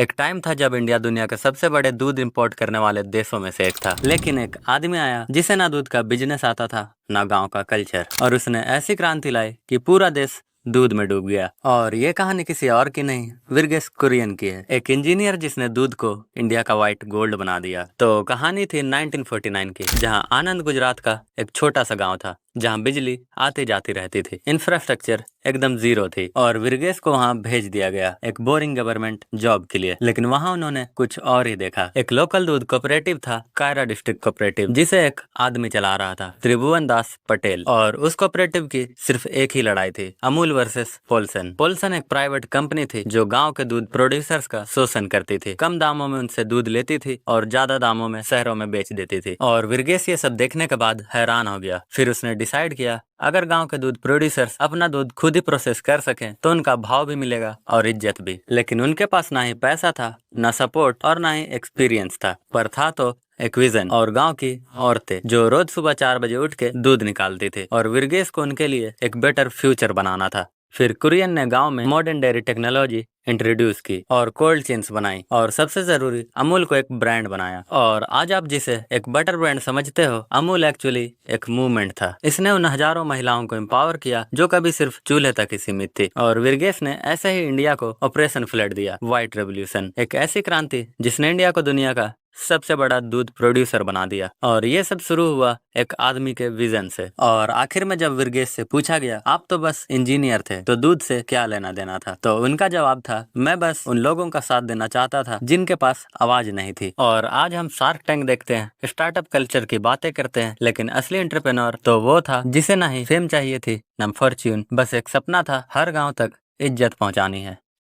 एक टाइम था जब इंडिया दुनिया के सबसे बड़े दूध इंपोर्ट करने वाले देशों में से एक था। लेकिन एक आदमी आया जिसे ना दूध का बिजनेस आता था ना गांव का कल्चर, और उसने ऐसी क्रांति लाई कि पूरा देश दूध में डूब गया। और ये कहानी किसी और की नहीं, विरगेस कुरियन की है, एक इंजीनियर जिसने दूध को इंडिया का व्हाइट गोल्ड बना दिया। तो कहानी थी 1949 की, जहां आनंद गुजरात का एक छोटा सा गांव था, जहां बिजली आती जाती रहती थी, इंफ्रास्ट्रक्चर एकदम जीरो थी, और विरगेस को वहां भेज दिया गया एक बोरिंग गवर्नमेंट जॉब के लिए। लेकिन वहां उन्होंने कुछ और ही देखा। एक लोकल दूध कोऑपरेटिव था, कायरा डिस्ट्रिक्ट कोऑपरेटिव, जिसे एक आदमी चला रहा था, त्रिभुवन दास पटेल। और उस कोऑपरेटिव की सिर्फ एक ही लड़ाई थी, अमूल वर्सेस पोल्सन। पोल्सन एक प्राइवेट कंपनी थी जो गांव के दूध प्रोड्यूसर्स का शोषण करती थी, कम दामों में उनसे दूध लेती थी और ज्यादा दामों में शहरों में बेच देती थी। और विरगेस ये सब देखने के बाद हैरान हो गया। फिर उसने डिसाइड किया, अगर गांव के दूध प्रोड्यूसर्स अपना दूध खुद ही प्रोसेस कर सकें तो उनका भाव भी मिलेगा और इज्जत भी। लेकिन उनके पास ना ही पैसा था, ना सपोर्ट और ना ही एक्सपीरियंस था, पर था तो एक विजन और गांव की औरतें जो रोज सुबह 4 बजे उठ के दूध निकालती थी। और विरगेस को उनके लिए एक बेटर फ्यूचर बनाना था। फिर कुरियन ने गांव में मॉडर्न डेयरी टेक्नोलॉजी इंट्रोड्यूस की और कोल्ड चेन्स बनाई, और सबसे जरूरी अमूल को एक ब्रांड बनाया। और आज आप जिसे एक बटर ब्रांड समझते हो, अमूल एक्चुअली एक मूवमेंट था। इसने उन हजारों महिलाओं को एम्पावर किया जो कभी सिर्फ चूल्हे तक ही सीमित थी। और विरगेस ने ऐसे ही इंडिया को ऑपरेशन फ्लड दिया, व्हाइट रेवोल्यूशन, एक ऐसी क्रांति जिसने इंडिया को दुनिया का सबसे बड़ा दूध प्रोड्यूसर बना दिया। और ये सब शुरू हुआ एक आदमी के विजन से। और आखिर में जब विरगेस से पूछा गया, आप तो बस इंजीनियर थे, तो दूध से क्या लेना देना था, तो उनका जवाब था, मैं बस उन लोगों का साथ देना चाहता था जिनके पास आवाज नहीं थी। और आज हम शार्क टैंक देखते हैं, स्टार्टअप कल्चर की बातें करते हैं, लेकिन असली एंटरप्रेन्योर तो वो था जिसे ना ही फेम चाहिए थी ना फॉर्च्यून, बस एक सपना था, हर गाँव तक इज्जत पहुँचानी है।